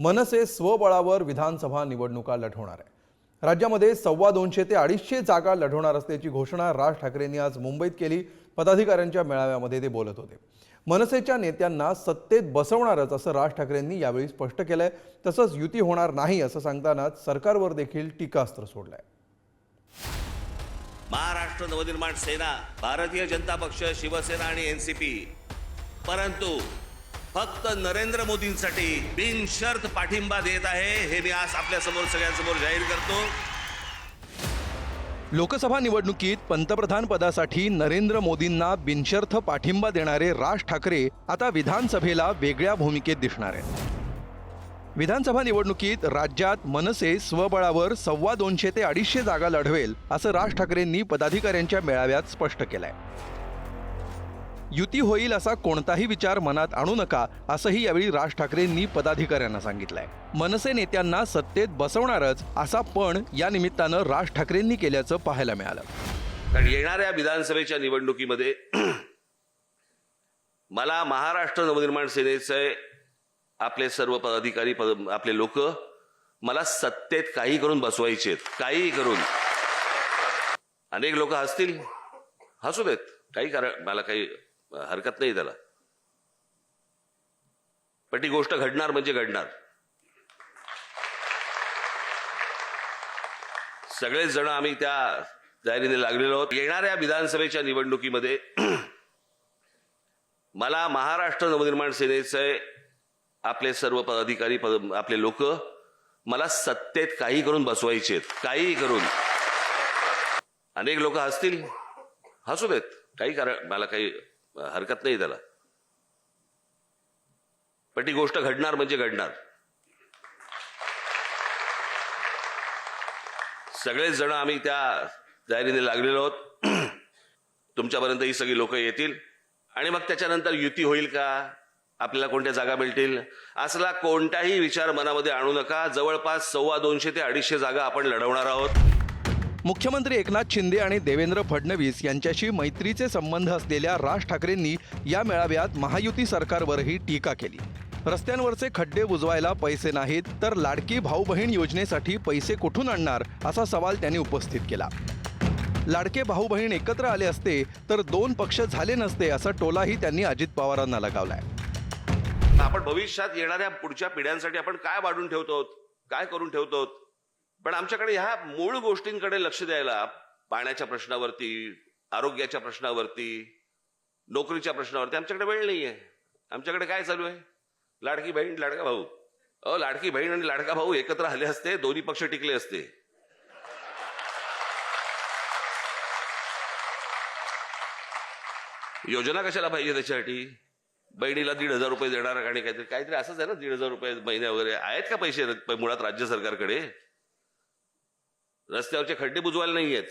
मनसे स्वबळावर विधानसभा निवडणुका लढवणार आहे। राज्यामध्ये 250 ते 250 जागा लढवणार असल्याची घोषणा राज ठाकरेंनी आज मुंबईत केली। पदाधिकाऱ्यांच्या मेळाव्यामध्ये ते बोलत होते। मनसेच्या नेत्यांना सत्तेत बसवणारच असं राज ठाकरेंनी यावेळी स्पष्ट केलंय। तसंच युती होणार नाही असं सांगतानाच सरकारवर देखील टीकास्त्र सोडलंय। महाराष्ट्र नवनिर्माण सेना, भारतीय जनता पक्ष, शिवसेना आणि एनसीपी, परंतु फक्त नरेंद्र मोदींसाठी बिनशर्त पाठिंबा देत आहे, हे मी आज आपल्या समोर सगळ्यांसमोर जाहीर करतो। लोकसभा निवडणुकीत पंतप्रधान पदासाठी नरेंद्र मोदींना बिनशर्त पाठिंबा देणारे राज ठाकरे आता विधानसभेला वेगळ्या भूमिकेत दिसणार आहेत। विधानसभा निवडणुकीत राज्यात मनसे स्वबळावर 250 ते 250 जागा लढवेल असं राज ठाकरेंनी पदाधिकाऱ्यांच्या मेळाव्यात स्पष्ट केलंय। युती होईल असा कोणताही विचार मनात आणू नका असंही यावेळी राज ठाकरेंनी पदाधिकाऱ्यांना सांगितलंय। मनसे नेत्यांना सत्तेत बसवणारच असा पण या निमित्तानं राज ठाकरेंनी केल्याचं पाहायला मिळालं। कारण येणाऱ्या विधानसभेच्या निवडणुकीमध्ये मला महाराष्ट्र नवनिर्माण सेनेचे आपले सर्व पदाधिकारी, आपले लोक मला सत्तेत काही करून बसवायचे, काही करून। अनेक लोक हसतील, हसू देत, काही कारण मला काही हरकत नाही त्याला, पण ती गोष्ट घडणार म्हणजे घडणार। सगळेच जण आम्ही त्या तयारीने लागलेलो आहोत। येणाऱ्या विधानसभेच्या निवडणुकीमध्ये मला महाराष्ट्र नवनिर्माण सेनेचे आपले सर्व पदाधिकारी, आपले लोक मला सत्तेत काही करून बसवायचे, काही करून। अनेक लोक हसतील, हसू देत, काही कारण मला काही हरकत नाही त्याला, पण ती गोष्ट घडणार म्हणजे घडणार। सगळेच जण आम्ही त्या तयारीने लागलेलो आहोत। तुमच्यापर्यंत ही सगळी लोक येतील आणि मग त्याच्यानंतर युती होईल का, आपल्याला कोणत्या जागा मिळतील, असला कोणताही विचार मनामध्ये आणू नका। जवळपास 250 ते 250 जागा आपण लढवणार आहोत। मुख्यमंत्री एकनाथ शिंदे आणि देवेंद्र फडणवीस यांच्याशी मैत्रीचे संबंध असलेल्या राज ठाकरेंनी या मेळाव्यात महायुती सरकारवरही टीका केली। रस्त्यांवरचे खड्डे बुजवायला पैसे नाहीत तर लाडकी भाऊ बहीण योजनेसाठी पैसे कुठून आणणार असा सवाल त्यांनी उपस्थित केला। लाडके भाऊ बहीण एकत्र आले असते तर 2 पक्ष झाले नसते असा टोलाही त्यांनी अजित पवारांना लगावलाय। आपण भविष्यात येणाऱ्या पुढच्या पिढ्यांसाठी आपण काय वाढून ठेवतो, काय करून ठेवतो, पण आमच्याकडे ह्या मूळ गोष्टींकडे लक्ष द्यायला, पाण्याच्या प्रश्नावरती, आरोग्याच्या प्रश्नावरती, नोकरीच्या प्रश्नावरती आमच्याकडे वेळ नाहीये। आमच्याकडे काय चालू आहे, लाडकी बहीण लाडका भाऊ। लाडकी बहीण आणि लाडका भाऊ एकत्र आले असते, दोन्ही पक्ष टिकले असते। योजना कशाला पाहिजे त्याच्यासाठी? बहिणीला 1,500 रुपये देणार आणि काहीतरी असंच आहे ना, 1,500 रुपये महिने वगैरे आहेत का पैसे मुळात राज्य सरकारकडे? रस्त्यावरचे खड्डे बुजवायला नाही आहेत,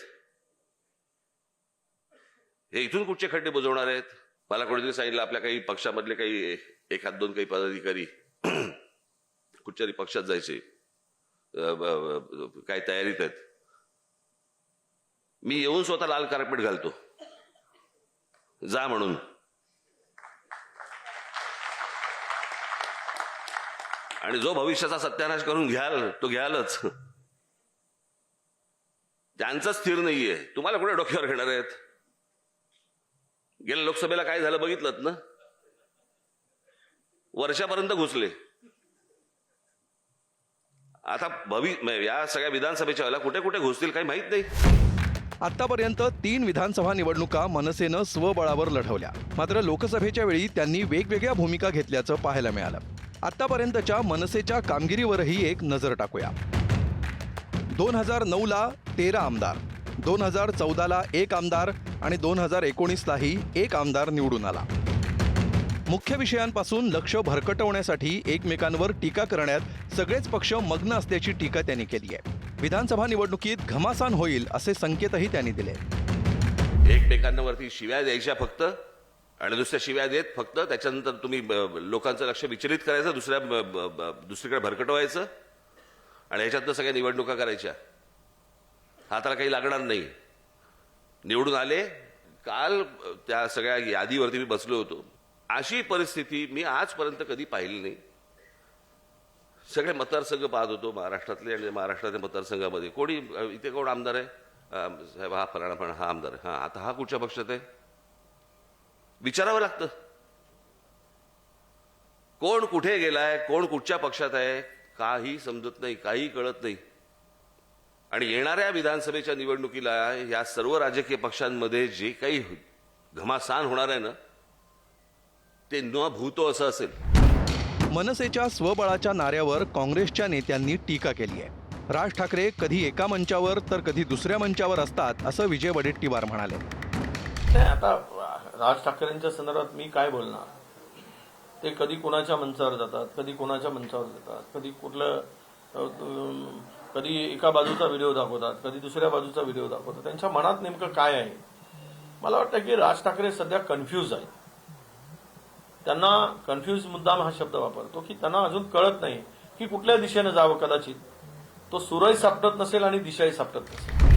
हे इथून कुठचे खड्डे बुजवणार आहेत? मला कोणीतरी सांगितलं आपल्या काही पक्षामधले काही 1-2 काही पदाधिकारी कुठच्याही पक्षात जायचे, काय तयारीत आहेत। मी येऊन स्वतः लाल कार्पेट घालतो, जा म्हणून। आणि जो भविष्याचा सत्यानाश करून घ्याल तो घ्यालच। त्यांचं स्थिर नाहीये, तुम्हाला कुठे डोक्यावर घेणार आहेत? गेल्या लोकसभेला काय झालं बघितलं ना, वर्षापर्यंत घुसले। आता या सगळ्या विधानसभेच्या वेळेला कुठे कुठे घुसतील काही माहित नाही। आतापर्यंत 3 विधानसभा निवडणुका मनसेनं स्वबळावर लढवल्या, मात्र लोकसभेच्या वेळी त्यांनी वेगवेगळ्या भूमिका घेतल्याचं पाहायला मिळालं। आतापर्यंतच्या मनसेच्या कामगिरीवरही एक नजर टाकूया। 2009ला 13 आमदार, 2014ला 1 आमदार आणि 2019लाही 1 आमदार निवडून आला। मुख्य विषयांपासून लक्ष भरकटवण्यासाठी एकमेकांवर टीका करण्यात सगळेच पक्ष मग्न असल्याची टीका त्यांनी केली आहे। विधानसभा निवडणुकीत घमासान होईल असे संकेतही त्यांनी दिले। एकमेकांवरती शिव्या द्यायच्या फक्त, आणि दुसऱ्या शिव्या देत फक्त, त्याच्यानंतर तुम्ही लोकांचं लक्ष विचलित करायचं, दुसरीकडे भरकटवायचं आणि ह्याच्यातनं सगळ्या निवडणुका करायच्या। हाताला काही लागणार नाही। निवडून आले, काल त्या सगळ्या यादीवरती मी बसलो होतो, अशी परिस्थिती मी आजपर्यंत कधी पाहिली नाही। सगळे मतदारसंघ पाहत होतो महाराष्ट्रातले, आणि महाराष्ट्रातल्या मतदारसंघामध्ये कोणी इथे कोण आमदार आहे, साहेब हा फलाना पण हा आमदार आहे, हा आता हा कुठच्या पक्षात आहे विचारावं लागतं. कोण कुठे गेलाय, कोण कुठच्या पक्षात आहे, काही समजत नाही, काही कळत नाही. आणि येणाऱ्या विधानसभेच्या निवडणुकीला या सर्व राजकीय पक्षांमध्ये जे काही घमासान होणार आहे ना, ते न भूतो असं असेल. मनसेच्या स्वबळाच्या नाऱ्यावर काँग्रेसच्या नेत्यांनी टीका केली आहे. राज ठाकरे कधी एका मंचावर तर कधी दुसऱ्या मंचावर असतात, असं विजय वडेट्टीवार म्हणाले. नाही, आता राज ठाकरेंच्या संदर्भात मी काय बोलणार. ते कधी कोणाच्या मंचावर जातात, कधी कोणाच्या मंचावर जातात, कधी कुठलं कधी एका बाजूचा व्हिडिओ दाखवतात, कधी दुसऱ्या बाजूचा व्हिडिओ दाखवतात. त्यांच्या मनात नेमकं काय आहे. मला वाटतं की राज ठाकरे सध्या कन्फ्यूज आहे. त्यांना कन्फ्यूज मुद्दाम हा शब्द वापरतो की त्यांना अजून कळत नाही की कुठल्या दिशेने जावं. कदाचित तो सूरही सापडत नसेल आणि दिशाही सापडत नसेल.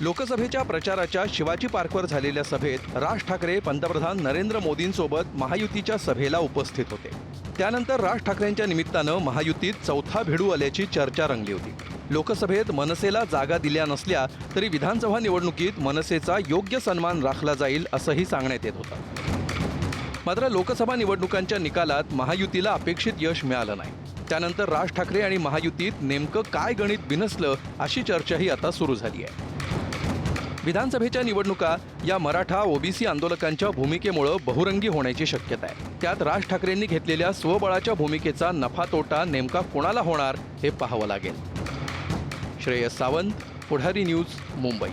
लोकसभेच्या प्रचाराच्या शिवाजी पार्कवर झालेल्या सभेत राज ठाकरे पंतप्रधान नरेंद्र मोदींसोबत महायुतीच्या सभेला उपस्थित होते. त्यानंतर राज ठाकरेंच्या निमित्तानं महायुतीत चौथा भिडू आल्याची चर्चा रंगली होती. लोकसभेत मनसेला जागा दिल्या नसल्या तरी विधानसभा निवडणुकीत मनसेचा योग्य सन्मान राखला जाईल असंही सांगण्यात येत होतं. मात्र लोकसभा निवडणुकांच्या निकालात महायुतीला अपेक्षित यश मिळालं नाही. त्यानंतर राज ठाकरे आणि महायुतीत नेमकं काय गणित बिनसलं अशी चर्चाही आता सुरू झाली आहे. विधानसभेच्या निवडणुका या मराठा ओबीसी आंदोलकांच्या भूमिकेमुळे बहुरंगी होण्याची शक्यता आहे. त्यात राज ठाकरेंनी घेतलेल्या स्वबळाच्या भूमिकेचा नफा तोटा नेमका कोणाला होणार हे पाहावं लागेल. श्रेयस सावंत, पुढारी न्यूज, मुंबई.